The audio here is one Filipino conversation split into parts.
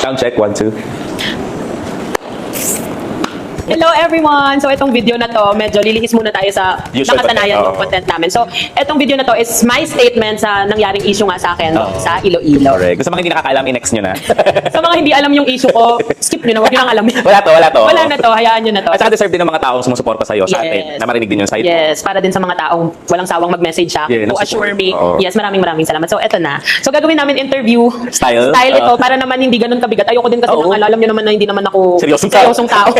Sound check, 1, 2. Hello everyone! So itong video na to, medyo lilihis muna tayo sa Usual nakasanayan content, ng content namin. So itong video na to is my statement sa nangyaring issue nga sa akin sa Iloilo. Correct. Gusto mga hindi nakakaalam, i-next nyo na. Sa mga hindi alam yung issue ko, skip nyo na, huwag nyo nang alamin. Wala to. Wala na to, hayaan nyo na to. At saka deserve din ng mga taong sumusuporta sa'yo sa atin, na marinig din yung side. Yes, para din sa mga taong walang sawang mag-message siya Yeah, to assure me. Oo. Yes, maraming salamat. So eto na. So gagawin namin interview Style? ito para naman hindi ganun kabigat. Ayoko din kasi Oo. alam nyo naman na hindi naman ako Seryosong tao.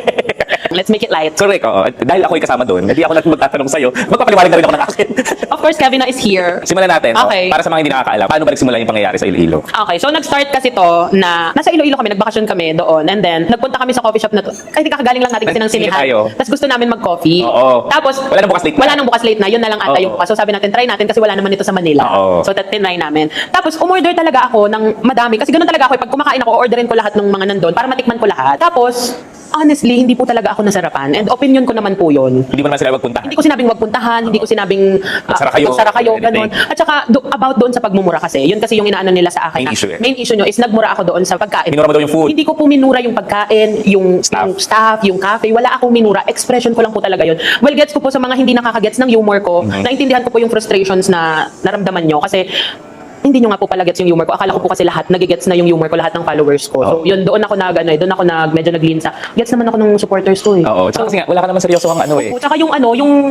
Let's make it light. Correct, oo. Dahil ako'y kasama doon, hindi ako magtatanong sa'yo, magpapaliwanag na rin ako ng akin. Of course, Kevin is here. Simulan natin. Okay. Para sa mga hindi nakakaalam, paano ba nagsimula yung pangyayari sa Iloilo? Okay, so nag-start kasi to na nasa Iloilo kami, nagbakasyon kami doon, and then nagpunta kami sa coffee shop na to. Ay, kakagaling lang natin kasi ng Sige sinihan. tayo. Tapos gusto namin mag-coffee. Oo. Tapos Wala nang bukas late na. Wala nang bukas late na, yun na lang ata Oo. yung bukas. So sabi natin, try natin kasi wala naman ito sa Manila. Oo. So tinry namin. Tapos umorder talaga ako ng madami kasi ganun talaga ako, pag kumakain ako, orderin ko lahat ng mga nandun para matikman ko lahat. Tapos honestly, hindi po talaga ako nasarapan. And opinion ko naman po yun. Hindi mo naman sila magpunta. Hindi ko sinabing wag puntahan, hindi ko sinabing Magsara kayo, ganun. anything. At saka about doon sa pagmumura kasi, yun kasi yung inaano nila sa akin. Main issue eh. Main issue nyo is nagmura ako doon sa pagkain. Minura mo daw yung food. Hindi ko po minura yung pagkain, yung Staff. staff, yung cafe. Wala akong minura. Expression ko lang po talaga yun. Well, gets ko po sa mga hindi nakakagets ng humor ko. Naintindihan ko po yung frustrations na naramdaman nyo kasi hindi nyo nga po pala gets yung humor ko. Akala ko po kasi lahat nagigets na yung humor ko, lahat ng followers ko. So, yun, doon ako medyo naglinsa. Gets naman ako ng supporters ko eh. Oo. Tsaka kasi nga, wala ka naman seryoso ang ano eh. Tsaka yung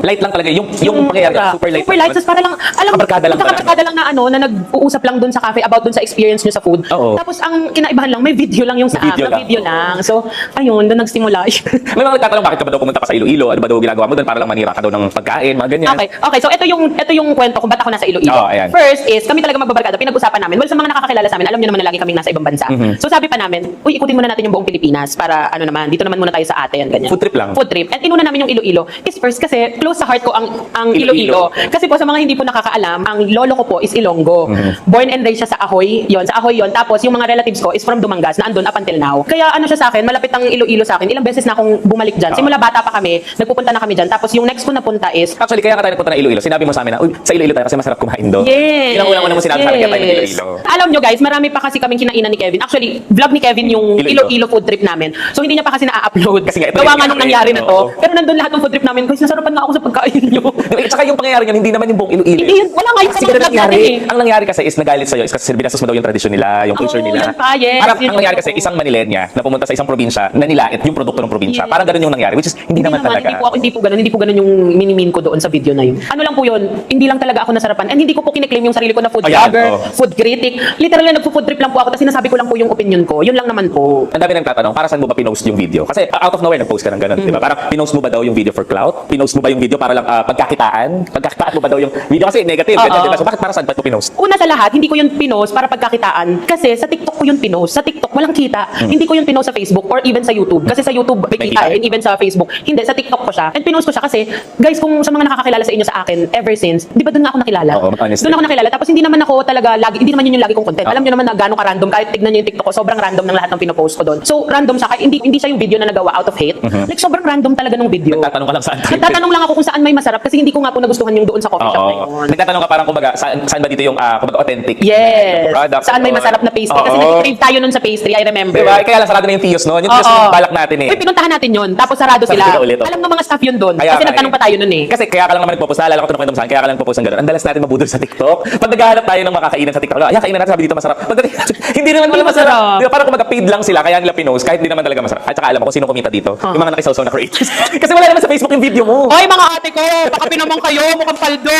Light lang talaga. Yung pangyayari, super light. Super light. Tapos para lang, alam mo, Kabarkada lang talaga. kabarkada lang na nag-uusap lang dun sa cafe about dun sa experience nyo sa food. Oo. Tapos ang kinaibahan lang, may video lang yung sa Video app. lang. Video lang. So, ayun, doon nagsimula. May mga nagtatanong bakit ka ba daw pumunta pa sa Iloilo? Ano ba daw ginagawa mo doon para lang manira ka daw ng pagkain, mga ganyan. Okay. So, ito yung kwento kung ba't ako nasa Iloilo. Oo, ayan. First is, kami talaga magbabarkada. Pinag-usapan namin. Well, sa mga nakakakilala sa amin, alam niyo naman na lagi kaming nasa ibang bansa. So, sabi pa namin, uy, ikutin muna natin yung buong Pilipinas para dito naman muna tayo sa atin, ganyan. Food trip lang. Food trip. At inuna namin yung Iloilo. Is first kasi close sa heart ko ang Iloilo. Kasi po sa mga hindi po nakakaalam, ang lolo ko po is Ilonggo. Born and raised siya sa Ahoy. Sa Ahoy yon. Tapos yung mga relatives ko is from Dumangas na andun up until now. Kaya siya sa akin, malapit ang Iloilo sa akin. Ilang beses na akong bumalik diyan. Simula bata pa kami, nagpupunta na kami diyan. Tapos yung next ko na punta is Actually, kaya nga tayo nagpunta ng Iloilo. Sinabi mo sa amin na, uy, sa Iloilo tayo kasi masarap kumain doon. yes. Ilang una mo sinabi sa akin kaya tayo ng Iloilo. Alam nyo guys, marami pa kasi kaming kinainan ni Kevin. Actually, vlog ni Kevin yung Iloilo food trip namin. So hindi niya pa kasi na-upload. Kasi nga, ito gawa din nga yung nung nangyari na to. oo. Pero nandun lahat ng food trip namin. Guys, nasarapan nga ako sa pagkain nyo. Tsaka yung pangyayari niyan, hindi naman yung buong Iloilo. Hindi yun, wala nga yun sa Kasi mga ganun vlog natin nangyari. eh. Ang nangyari kasi is nagalit sa'yo is kasi binastos mo daw yung tradisyon nila, yung culture Oo, nila. yun pa, yes. Parang Yun ang nangyari yung- kasi isang Manilenya na pumunta sa isang probinsya na nilait yung produkto ng probinsya. Yes. Parang ganun yung nangyari, which is hindi naman talaga. Hindi po ganun yung minimin ko doon sa video na yun. Ano lang po yun, hindi lang talaga ako nasarapan. And hindi ko po kiniklaim yung sarili ko na food Ayan, vlogger, oo. food critic. Literally, nagpo-food trip lang po ako. Tapos sinasabi ko lang po yung opinion ko. Yun lang naman po. Ang dami nang tatanong, para saan mo ba pinost yung video? Kasi out of nowhere nag-post ka ng ganun, di ba? Parang pinost mo ba daw yung video for clout? Pinost mo ba yung video para lang pagkakitaan? Pagkakitaan mo ba daw yung video? Kasi negative, ganyan, di ba? So bakit para saan ba ito pinost? Una sa lahat, hindi ko yun pinost para pagkakitaan. Kasi sa TikTok ko yun pinost. Sa TikTok, walang kita. Hindi ko yun pinost sa Facebook or even sa YouTube. Kasi sa YouTube, may May kita. kita. And even sa Facebook. Hindi, sa TikTok ko siya. And pinost ko siya kasi, guys, kung sa mga nakakakilala sa inyo sa akin, ever since, di ba doon nga ako nakilala? Oo, honestly. Doon ako nakilala. Tapos hindi naman ako talaga hindi naman yun yung lagi kong content. Alam niyo naman na gano'ng ka-random. Kahit tignan niyo yung TikTok ko, sobrang random ng lahat ng pinopost ko doon. So, random siya. Kahit hindi siya yung video na nagawa out of hate. Like, sobrang random talaga ng video. Nagtatanong ka lang saan tayo. Nagtatanong lang ako kung saan may masarap kasi hindi ko nga po nagustuhan yung doon sa coffee shop na yun. Oo. Nagtatanong ka parang kumbaga, saan ba dito yung kumbaga authentic Yes. product? Saan may masarap na pastry? Kasi Oo. nag-crave tayo nun sa pastry, I remember. Diba? Kaya lang sarado na yung Tios noon. Yung Tios Oo. yung balak natin eh. Uy, pinuntahan natin yun. Tapos sarado Sarado sila. na ulit, oh. Alam ng mga staff yun doon. Kaya Kasi nga nagtanong eh. pa tayo nun eh. Kasi kaya ka lang naman nagpo-post. Naalala ko ito nakwento mo sa akin. Kaya ka lang nagpo-post ng gano'n. Ang dalas natin mabudol sa TikTok. Pag naghahanap tayo ng makakainan sa TikTok, kainan natin sabi dito masarap. Pagdating, hindi naman Hindi masarap. masarap. Di ba? Parang kumaga paid lang sila kaya nila pinost kahit di naman talaga masarap. At saka alam mo kung sino kumita dito. Yung mga nakisawsaw na creators. Kasi wala naman sa Facebook yung video mo. Oy, mga ate ko! Baka pinamang kayo, mukhang paldo!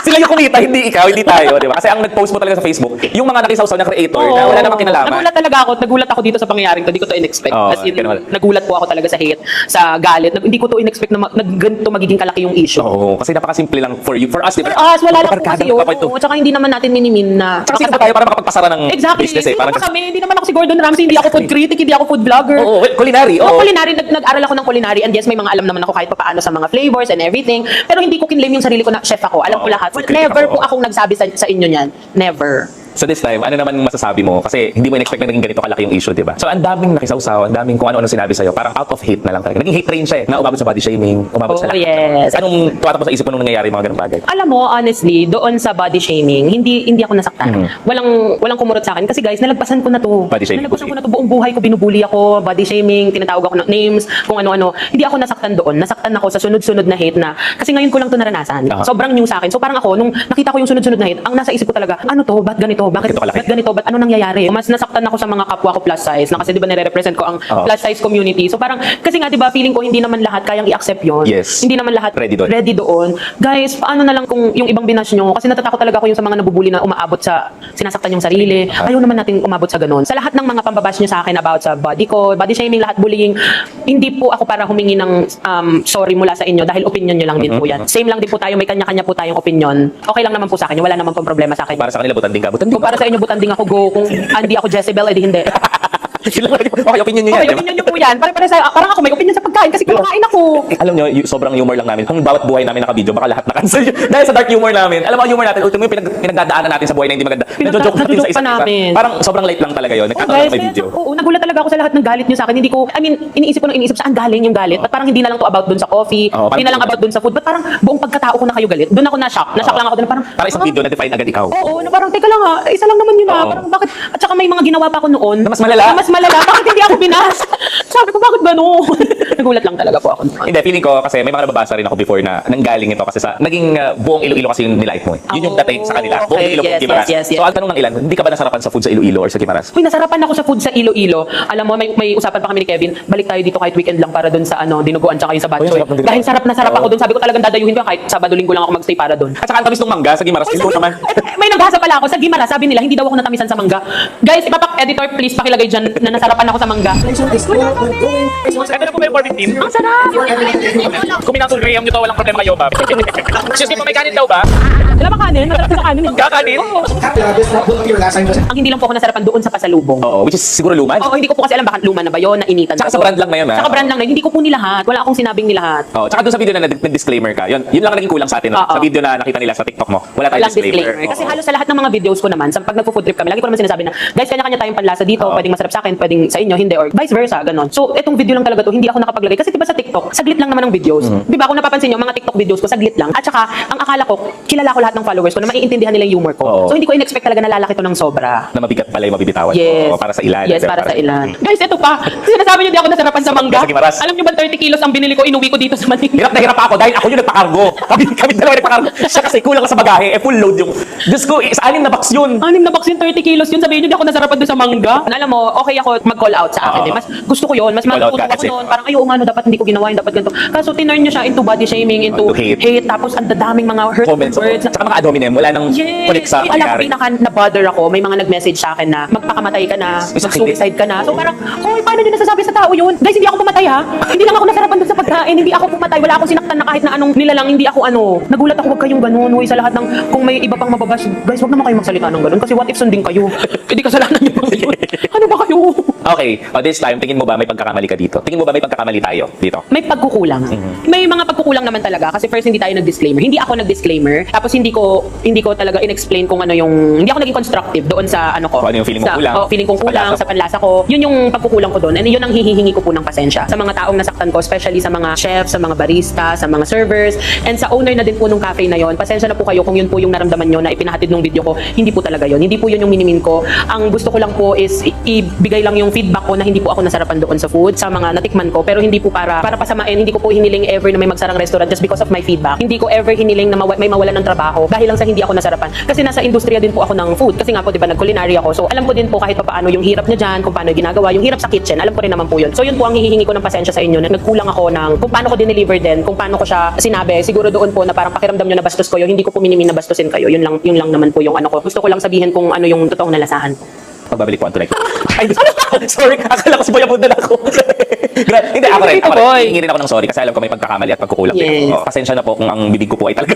Sila yung kumita, hindi ikaw, hindi tayo, di ba? Kasi ang nag-post mo talaga sa Facebook, yung mga nakisawsaw na creator na wala namang kinalaman. Nagulat ako dito sa pangyayaring to. Hindi ko to in-expect. Oo, As in, ganun. nagulat po ako talaga sa hate, sa galit. Hindi ko to in-expect na ganito magiging kalaki yung issue. Oo, kasi napakasimple lang for you. For us, di ba? For us, wala lang po Barkada kasi yun. pa ito. Oo, tsaka hindi naman natin minimin na. Tsaka sino ba tayo para makapagpasara ng Exactly. business eh? Sino ba kami? Hindi naman ako si Gordon Ramsay, hindi ako food critic, hindi ako food vlogger. Oo, well, culinary. Oo, Oo. culinary. Nag-aral ako ng culinary and yes, may mga alam naman ako kahit paano sa mga flavors and everything. Pero hindi ko kinlaim yung sarili ko na chef ako. Alam ko Oo, lahat. food critic Never ako. po akong nagsabi sa inyo niyan. Never. So this time, ano naman masasabi mo? Kasi hindi mo in-expect na naging ganito kalaki yung issue, di ba? So ang daming nakisawsaw, ang daming kung ano-ano sinabi sa'yo. Parang out of hate na lang talaga. Naging hate train siya na umabot sa body shaming, umabot sa lahat. Yes. Anong tumatapos sa isip mo nung nangyayari yung mga ganung bagay? Alam mo, honestly, doon sa body shaming, hindi ako nasaktan. Walang kumurot sa akin. Kasi guys, nalagpasan ko na to. Body shaming. Nalagpasan ko na to. Buong buhay ko, binubuli ako, body shaming, tinatawag ako ng names, kung ano-ano. Hindi ako nasaktan doon. Nasaktan ako sa sunod-sunod na hate na, kasi ngayon ko lang to naranasan. Sobrang new sa akin. So parang ako, nung nakita ko yung sunod-sunod na hate, ang nasa isip ko talaga, ano to? Ba't ganito? Bakit ganito? Ba't ano nangyayari? Mas nasaktan ako sa mga kapwa ko plus size, na kasi di ba nire-represent ko ang plus size community. So parang, kasi nga di ba, feeling ko hindi naman lahat kayang i-accept yon. Yes. Hindi naman lahat Ready doon. Guys, paano na lang kung yung ibang binash nyo? Kasi natatakot talaga ako yung sa mga nabubuli na umaabot sa sinasaktan yung sarili. Ayaw naman natin umabot sa ganun. Sa lahat ng mga pambabash nyo sa akin about sa body ko, body shaming, lahat bullying, hindi po ako para humingi ng sorry mula sa inyo dahil opinion nyo lang din po yan. Same lang din po tayo, may kanya-kanya po tayong opinion. Okay lang naman po sa akin, wala naman pong problema sa akin. Para sa kanila, butanding ka. Kung para sa inyo, butanding ako, go. Kung hindi ako Jezebel, edi hindi. Okay, opinion nyo yan. Okay, di ba? opinion nyo po yan. Parang ako may opinion sa pagkain kasi kumakain ako. Alam nyo, sobrang humor lang namin. Kung bawat buhay namin naka-video, baka lahat na-cancel. Dahil sa dark humor namin. Alam mo, ang humor natin, ultimo yung pinagdadaanan natin sa buhay na hindi maganda. Nadjo-joke natin sa Nadjo-joke isa't pa isa. namin. Parang sobrang light lang talaga yun. Nagkakaroon may video. Oo, nagulat talaga ako sa lahat ng galit nyo sa akin. Hindi ko, iniisip ko saan galing yung galit. Ba't parang hindi na lang to about dun sa coffee, hindi na lang about dun sa food. Ba't parang buong pagkatao ko na kayo galit? Doon ako na-shock. Na-shock lang ako doon. Parang isang video na define agad ikaw. Oo, na parang, teka lang ha, isa lang naman yun ha. Parang bakit, at saka may mga ginawa pa ako noon. Na mas malala? Bakit hindi ako binas? Sabi ko, bakit gano'n? Nagulat lang talaga po ako. Hindi, feeling ko kasi may mga nababasa rin ako before na nanggaling ito kasi sa naging buong Iloilo kasi yung nilight mo. Yun yung dating sa kanila. Buong Iloilo, Guimaras. yes. So, ang tanong ng ilan, hindi ka ba nasarapan sa food sa Iloilo or sa Guimaras? Uy, nasarapan ako sa food sa Iloilo. Alam mo, may usapan pa kami ni Kevin. Balik tayo dito kahit weekend lang para doon sa dinuguan tsaka yung sa Batchoy. sarap ng dinuguan. Dahil sarap na sarap ako doon. Sabi ko talagang dadayuhin ko kahit Sabado-Linggo lang ako magstay para doon. At saka ang tamis ng mangga sa Guimaras, Uy, ilo naman. may naghasa pala ako sa Guimaras. Sabi nila, hindi daw ako natamisan sa mangga. Guys, editor, please pakilagay dyan na nasarapan ako sa mangga. Ito na po ba yung corned beef? Ang sarap! Kung minasol graham nyo to, walang problema kayo ba? Excuse me, may kanin daw ba? Wala ba kanin? Masarap sa kanin. Kakanin? Ang hindi lang po ako nasarapan doon sa pasalubong. Oo, which is siguro luman. Oo, hindi ko po kasi alam baka luma na ba yun, nainitan. Tsaka sa brand lang na yun, ha? Tsaka brand lang na yun. Hindi ko po nilahat. Wala akong sinabing nilahat. Oh, tsaka doon sa video na nag-disclaimer ka. Yun lang ang naging kulang sa atin. No? Oo. Sa video na nakita nila sa TikTok mo. Wala tayong Walang disclaimer. Kasi halos sa lahat ng mga videos ko naman, sa pag nagpo-food trip kami, lagi ko naman sinasabi na, guys, kanya-kanya tayong panlasa dito, pwedeng masarap sa akin, pwedeng sa inyo, hindi, or vice versa, ganon. So, etong video lang talaga to, hindi ako nakapaglagay. Kasi diba sa TikTok, saglit lang naman ang videos. Diba, kung napapansin nyo, mga TikTok videos ko, saglit lang. At saka, ang akala ko, kilala ko lahat ng followers ko na maiintindihan nila yung humor ko. Oo. So, hindi ko in-expect talaga na lalaki to ng sobra. Na mabigat pala yung mabibitawan. Yes. Oo, para sa ilan. Yes, para sa ilan. Guys, ito pa. Sinasabi niyo di ako nasarapan sa mangga. Sa Guimaras. Alam niyo ba 30 kilos ang binili ko, inuwi ko dito sa Manila. Hirap na hirap ako dahil ako yung nagpakargo. Kami dalawa nagpakargo. Siya kasi kulang ka sa bagahe. Full load yung... Diyos ko, sa 6 na box yun. 6 na box yun, 30 kilos yun. Sabihin niyo di ako nasarapan doon sa mangga. Alam mo, okay ako mag-call out sa akin. Mas gusto ko yun. Mas Call out matutuwa ka ako kasi. noon. Parang, ayo nga, dapat hindi ko ginawa yun, dapat ganito. Kaso tinurn niyo siya into body shaming, into hate. Tapos ang dadaming mga hurtful Comments. words. Tsaka mga adominem. Wala nang connect sa Alam ko, nangyari. pinaka na-bother ako. May mga nag-message sa akin na magpakamatay ka na, mag-suicide ka na. So parang, hoy, paano niyo nasasabi sa tao yun? Guys, hindi ako pumatay ha. Hindi lang ako nasarapan doon sa pagkain. Hindi ako pumatay. Wala akong sinaktan na kahit na anong nilalang. Hindi ako Nagulat ako, wag kayong ganun. Hoy, sa lahat ng, kung may iba pang mababash, guys, wag naman kayong magsalita ng ganun. Kasi what if sundin kayo? Hindi kasalanan niyo mga yun. Ano ba kayo? Okay. This time, tingin mo ba may pagkakamali ka dito? Tingin mo ba may pagkakamali tayo dito? May pagkukulang. May mga pagkukulang naman talaga kasi first hindi tayo nag-disclaimer. Hindi ako nag-disclaimer. Tapos hindi ko talaga in-explain kung ano yung hindi ako naging constructive doon sa ano ko. Kung ano yung feeling mo kulang. Feeling kong kulang Panlasa sa panlasa ko. Yun yung pagkukulang ko doon. And yun ang hihihingi ko po ng pasensya sa mga taong nasaktan ko, especially sa mga chefs, sa mga barista, sa mga servers, and sa owner na din po nung cafe na yon. Pasensya na po kayo kung yun po yung naramdaman nyo na ipinahatid ng video ko. Hindi po talaga yun. Hindi po yun yung minimin ko. Ang gusto ko lang po is ibigay lang yung feedback ko na hindi po ako nasarapan doon sa food, sa mga natikman ko, pero hindi po para pasamain. Hindi ko po hiniling ever na may magsarang restaurant just because of my feedback. Hindi ko ever hiniling na may mawalan ng trabaho dahil lang sa hindi ako nasarapan. Kasi nasa industriya din po ako ng food. Kasi nga po, di ba, nag-culinary ako. So, alam ko din po kahit paano yung hirap niya dyan, kung paano ginagawa, yung hirap sa kitchen. Alam ko rin naman po yun. So, yun po ang hihingi ko ng pasensya sa inyo na nagkulang ako ng kung paano ko dineliver din, kung paano ko siya sinabi. Siguro doon po na parang pakiramdam nyo na bastos ko yun. Hindi ko po minimin na bastusin kayo. Yun lang naman po yung ano ko. Gusto ko lang sabihin kung ano yung totoong nalasahan ko. Pagbabalik po ang tunay. Ay, sorry, akala ko si Boy Abunda na ako. Hindi, ako rin. Hihingi rin ako ng sorry kasi alam ko may pagkakamali at pagkukulang. Yes. Pasensya na po kung ang bibig ko po ay talaga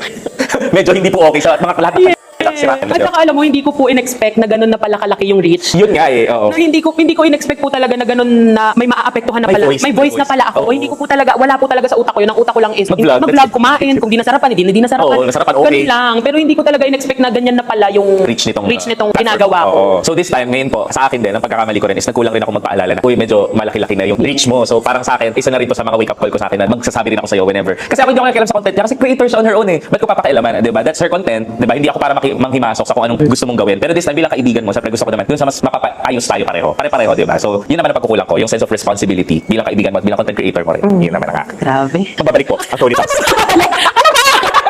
medyo hindi po okay sa mga lahat. siraan na At saka alam mo, hindi ko po in-expect na ganun na pala kalaki yung reach. Yun nga eh, oo. Na hindi ko in-expect po talaga na ganun na may maaapektuhan na May pala. voice, May may voice na voice. pala ako. Oo. Hindi ko po talaga, wala po talaga sa utak ko yun. Ang utak ko lang is Mag-vlog, mag-vlog, that's it. kumain. Kung di nasarapan, hindi nasarapan. Oo, nasarapan, okay. Ganun lang. Pero hindi ko talaga in-expect na ganyan na pala yung Reach nitong nitong platform. ginagawa ko. Oo. So this time, ngayon po, sa akin din, ang pagkakamali ko rin is nagkulang rin ako magpaalala na, uy, medyo malaki-laki na yung reach mo. So parang sa akin, isa na rin to sa mga wake-up call ko sa akin na magsasabi rin ako sa'yo whenever. Kasi ako hindi ako nakikialam sa content niya kasi creator siya on her own eh. Ba't ko papakailaman, di ba? That's her content, di ba? Hindi ako para manghimasok sa kung anong gusto mong gawin. Pero this time, bilang kaibigan mo, syempre gusto ko naman, dun sa mas mapapaayos tayo pareho. Pare-pareho, di ba? So yun naman ang pagkukulang ko, yung sense of responsibility bilang kaibigan mo at bilang content creator mo rin. Yun naman ang akin. Grabe. Magbabalik po.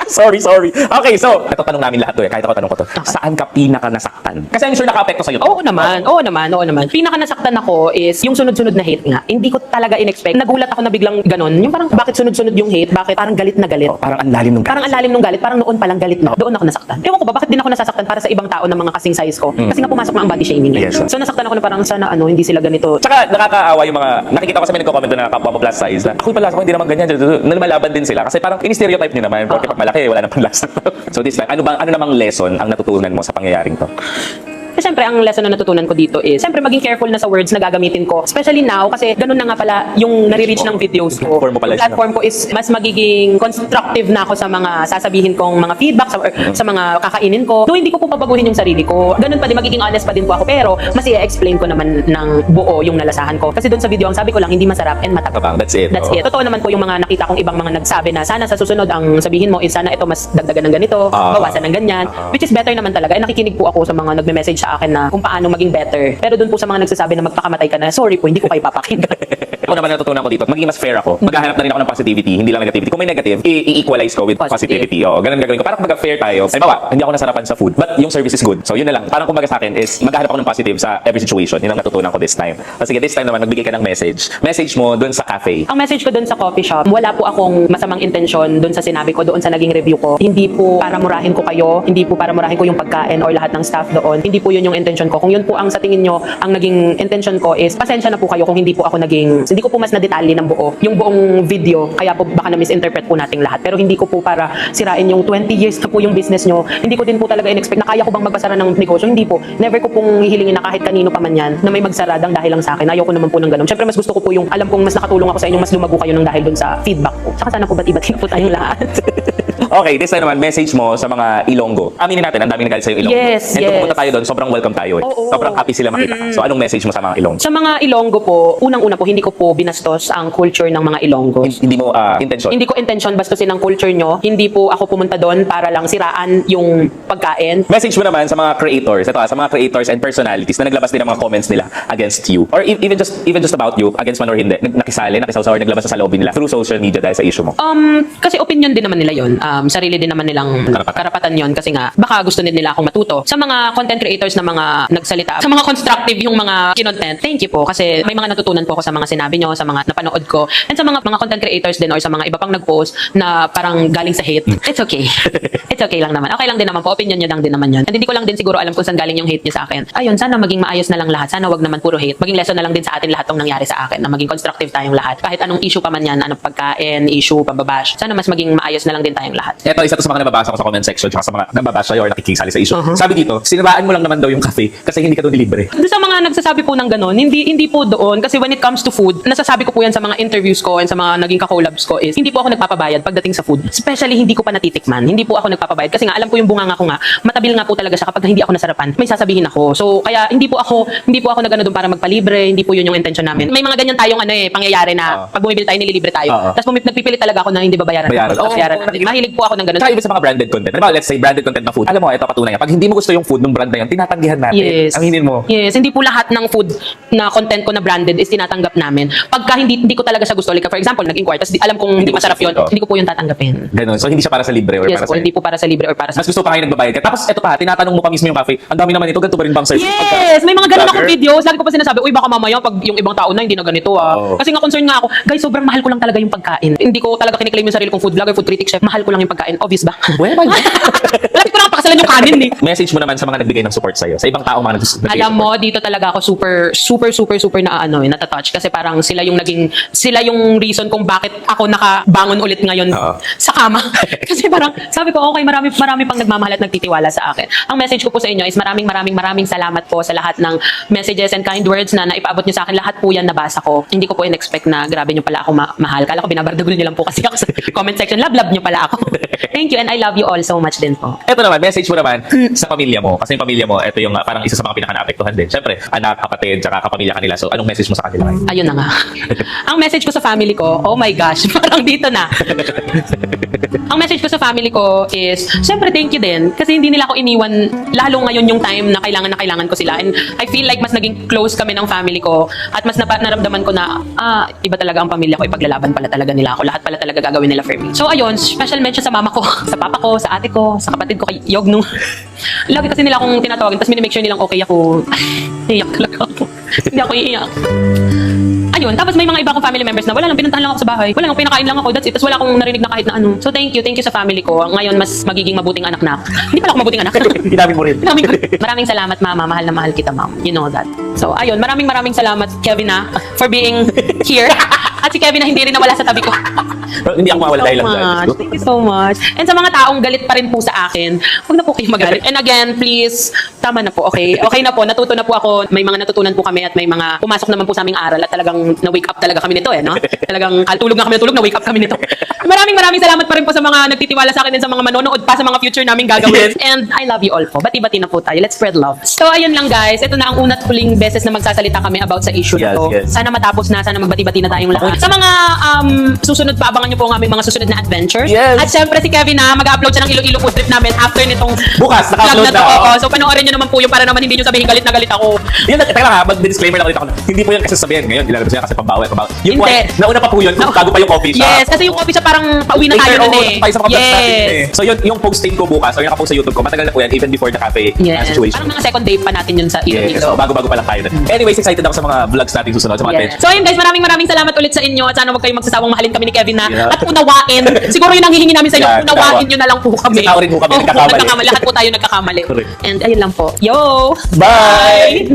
Actually, sorry. Okay, so, ito tanong namin lahat to eh. Kahit ako tanong ko to. Saan ka pinaka nasaktan? Kasi I'm sure naka-apekto sa'yo to. Oo naman. Pinaka nasaktan ako is yung sunod-sunod na hate nga. Hindi ko talaga in-expect. Nagulat ako na biglang ganon. Yung parang bakit sunod-sunod yung hate? Bakit parang galit na galit? Oh, parang ang lalim nung Parang ang lalim nung galit. Parang noon palang galit na. Doon ako nasaktan. Ewan ko ba, bakit din ako nasasaktan para sa ibang tao na mga kasing size ko? Kasi nga pumasok na ang body shaming. Yes, sir. So nasaktan ako na parang sana hindi sila ganito. Tsaka nakakaawa yung mga, nakikita ko sa may nagko-comment na kapwa mo plus size na, ako pala ako hindi naman ganyan, na lumalaban din sila. Kasi parang in-stereotype nyo naman, porque pag malaki, wala na panlasa. So this time, ano namang lesson ang natutunan mo sa pangyayaring to? Kasi syempre, ang lesson na natutunan ko dito is, syempre, maging careful na sa words na gagamitin ko. Especially now, kasi ganun na nga pala yung nare-reach ng videos ko. Platform mo pala Yung platform ko is mas magiging constructive na ako sa mga sasabihin kong mga feedback, sa mga kakainin ko. So, hindi ko po pabaguhin yung sarili ko. Ganun pa din, magiging honest pa din po ako. Pero, mas i-explain ko naman ng buo yung nalasahan ko. Kasi doon sa video, ang sabi ko lang, hindi masarap and matapang. That's it. That's it. Totoo naman po yung mga nakita kong ibang mga nagsabi na sana sa susunod ang sabihin mo is sana ito mas dagdagan ng ganito, bawasan ng ganyan. Which is better naman talaga. Nakikinig po ako sa mga nagme-message sa akin na kung paano maging better. Pero doon po sa mga nagsasabi na magpakamatay ka na, sorry po, hindi ko kayo papakinggan. Ako naman natutunan ko dito, maging mas fair ako. Maghahanap na rin ako ng positivity, hindi lang negativity. Kung may negative, i-equalize ko with positivity. Oo, ganun gagawin ko. Parang kumbaga fair tayo. Halimbawa, hindi ako nasarapan sa food, but yung service is good. So yun na lang. Parang kumbaga sa akin is maghahanap ako ng positive sa every situation. Yun ang natutunan ko this time. Kasi this time naman, nagbigay ka ng message. Message mo doon sa cafe. Ang message ko doon sa coffee shop, wala po akong masamang intensyon doon sa sinabi ko, doon sa naging review ko. Hindi po para murahin ko kayo, hindi po para murahin ko yung pagkain or lahat ng staff doon. Hindi po yun yung intention ko. Kung yun po ang sa tingin nyo, ang naging intention ko is, pasensya na po kayo kung hindi po ako hindi ko po mas na-detalye ng buo, yung buong video. Kaya po baka na-misinterpret po nating lahat. Pero hindi ko po para sirain yung 20 years na po yung business nyo. Hindi ko din po talaga in-expect na kaya ko bang magbasara ng negosyo. Hindi po. Never ko pong hihilingin na kahit kanino pa man yan na may magsaradang dahil lang sa akin. Ayaw ko naman po ng ganun. Siyempre mas gusto ko po yung alam kong mas nakatulong ako sa inyo, mas lumago kayo ng dahil dun sa feedback ko. Saka sana po bati-bati na po tayong lahat. Okay, this time naman, message mo sa mga Ilonggo. Aminin natin, ang daming nagalit sa'yo Ilonggo. Yes, And kung yes. pumunta tayo doon, sobrang welcome tayo. Eh. Oo. Sobrang happy sila makita ka. So anong message mo sa mga Ilonggo? Sa mga Ilonggo po, unang-una po, hindi ko po binastos ang culture ng mga Ilonggo. Hindi mo intention. Hindi ko intention bastusin ang culture nyo. Hindi po ako pumunta doon para lang siraan yung pagkain. Message mo naman sa mga creators, ito sa mga creators and personalities na naglabas din ng mga comments nila against you. Or even just about you, against man or hindi. Nakisali, nakisawsaw, or naglabas sa salobin nila through social media dahil sa issue mo. Kasi opinion din naman nila yon. Sarili din naman nilang karapatan yon kasi nga baka gusto din nila akong matuto. Sa mga content creators na mga nagsalita, sa mga constructive yung mga kinontent, thank you po kasi may mga natutunan po ako sa mga sinabi nyo, sa mga napanood ko. And sa mga content creators din or sa mga iba pang nag-post na parang galing sa hate, it's okay. It's okay lang naman. Okay lang din naman po. Opinion nyo lang din naman yun. And hindi ko lang din siguro alam kung saan galing yung hate nyo sa akin. Ayun, sana maging maayos na lang lahat. Sana wag naman puro hate. Maging lesson na lang din sa atin lahat tong nangyari sa akin. Na maging constructive tayong lahat. Kahit anong issue pa man yan, anong pagkain, issue, pababash. Sana mas maging maayos na lang din tayong lahat. Ito, isa to sa mga nababasa ko sa comment section tsaka sa mga nababasa sa'yo or nakikisali sa issue. Sabi dito, siniraan mo lang naman daw yung cafe kasi hindi ka doon libre. Doon sa mga nagsasabi po ng gano'n, hindi po doon. Kasi when it comes to food, nasasabi ko po yan sa mga interviews ko and sa mga naging kakolabs ko is, hindi po ako nagpapabayad pagdating sa food. Especially, hindi ko pa natitikman. Hindi po ako nagpapabayad. Kasi nga, alam ko yung bunganga ko nga, matabil nga po talaga siya kapag hindi ako nasarapan. May sasabihin ako. So, kaya hindi po ako nagano doon para magpalibre. Hindi po yun yung intention namin. May mga ganyan tayong pangyayari na pag bumibili tayo, nililibre tayo. Tapos nagpipili talaga ako na hindi babayaran. Bayaran. Mahilig po ako ng ganun. Tsaka even sa mga branded content. Diba, let's say branded content na food. Alam mo, ito patunay. Pag hindi mo gusto yung food ng brand na yun, tinatanggihan natin. Yes. Aminin mo. Yes, hindi po lahat ng food na content ko na branded is tinatanggap namin. Pagka hindi ko talaga siya gusto, like for example, nag-inquire, tapos alam kong hindi masarap yun, hindi ko po yun tatanggapin. Ganun. So hindi siya para sa libre or Yes para po, sa hindi po para sa libre or para sa... mas gusto pa kayo nagbabayad ka. Tapos ito pa, tinatanong mo pa mismo yung cafe. Ang dami naman ito, ganito ba rin bang service? Yes! May mga ganun akong Vlogger? videos. Lagi ko pa sinasabi, uy, baka mamaya pag yung ibang tao na hindi na ganito Oo. Kasi nga concern nga ako, guys, sobrang mahal ko lang talaga yung pagkain. Hindi ko talaga kiniklaim yung sarili kong food vlogger, food critic chef. Mahal ko lang yung maraming pagkain. Obvious ba? Well, why not? Malapit ko na pakasalan yung kanin eh. Message mo naman sa mga nagbigay ng support sa'yo. Sa ibang tao mga nagbigay Alam support. mo, dito talaga ako super na natatouch kasi parang sila yung reason kung bakit ako nakabangon ulit ngayon Oo. sa kama. Kasi parang sabi ko, okay, marami pang nagmamahal at nagtitiwala sa akin. Ang message ko po sa inyo is maraming salamat po sa lahat ng messages and kind words na naipaabot niyo sa akin. Lahat po yan nabasa ko. Hindi ko po in-expect na grabe niyo pala ako mahal. Kala ko binabardagulo niyo lang po kasi ako sa comment section. Love niyo pala ako. Thank you and I love you all so much din po. Ito naman, message mo naman sa pamilya mo. Kasi yung pamilya mo, ito yung parang isa sa mga pinaka-naapektuhan din. Siyempre, anak, kapatid, tsaka kapamilya kanila. So, anong message mo sa kanila? Ayun na nga. Ang message ko sa family ko, oh my gosh, parang dito na. Ang message ko sa family ko is, syempre thank you din. Kasi hindi nila ako iniwan, lalo ngayon yung time na kailangan ko sila. And I feel like mas naging close kami ng family ko. At mas naramdaman ko na, iba talaga ang pamilya ko. Ipaglalaban pala talaga nila ako. Lahat pala talaga gagawin nila for me. So ayun, special mention sa mama ko, sa papa ko, sa ate ko, sa kapatid ko, kay Yogno. Lagi kasi nila akong tinatawagin, tapos minimake sure nilang okay ako. Iyak talaga ako. Hindi ako iiyak. Ayun, tapos may mga iba kong family members na wala lang, pinuntahan lang ako sa bahay. Wala lang, pinakain lang ako, that's it. Tapos wala akong narinig na kahit na ano. So thank you sa family ko. Ngayon, mas magiging mabuting anak na ako. Hindi pala ako mabuting anak. Hinabi mo rin. Inamin ko. Maraming salamat, mama. Mahal na mahal kita, ma'am. You know that. So, ayun. Maraming salamat, Kevin, for being here. At si Kevin na hindi rin nawala sa tabi ko. Hindi ako mawala dahil lang. Thank you so much. And sa mga taong galit pa rin po sa akin, huwag na po kayo magalit. And again, please, tama na po, okay? Okay na po, natuto na po ako. May mga natutunan po kami at may mga pumasok naman po sa aming aral at talagang na-wake up talaga kami nito, no? Talagang tulog na kami na tulog, na-wake up kami nito. Maraming salamat pa rin po sa mga nagtitiwala sa akin and sa mga manonood pa sa mga future naming gagawin. Yes. And I love you all po. Bati-bati na po tayo. Let's spread love. So, ayun lang guys. Ito na ang una't huling beses na magsasalita kami about sa issue na Yes, to. yes. Sana matapos na. Sana magbati-bati na tayong lahat. Sa mga susunod pa, abangan nyo po ang aming mga susunod na adventures. Yes. At syempre si Kevin na mag-upload siya ng Iloilo food trip namin after nitong Bukas, vlog naka-upload na to. na, Oo. So, panoorin nyo naman po yung para naman hindi nyo sabihin galit na galit ako. Yun, teka lang ha, mag-disclaimer lang ulit ako. Hindi po yan kasi sabihin ngayon, ilalabas yan kasi pambawi. Yung Hindi. nauna pa po yun, bago pa yung coffee shop. Yes, kasi yung coffee shop parang pauwi na tayo nun eh. Tayo sa mga vlogs natin eh. Yes. So yun, yung posting ko bukas, o yung nakapost sa YouTube ko, matagal na po yan, even before the cafe Yes. situation. Parang mga second date pa natin yun sa Yes, Iloilo. so bago-bago pa lang tayo. Anyways, excited ako sa mga vlogs natin susunod sa mga Yes. adventures. So ayun guys, maraming salamat ulit sa inyo at sana wag kayong magsasawang mahalin kami ni Kevin na Yeah. at unawain. Siguro yun ang hihingi namin sa inyo, Yeah, unawain nyo na lang po kami. Kasi tao rin po kami, Oo, nagkakamali. Lahat po tayo nagkakamali. Correct. And ayun lang po. Yo! Bye!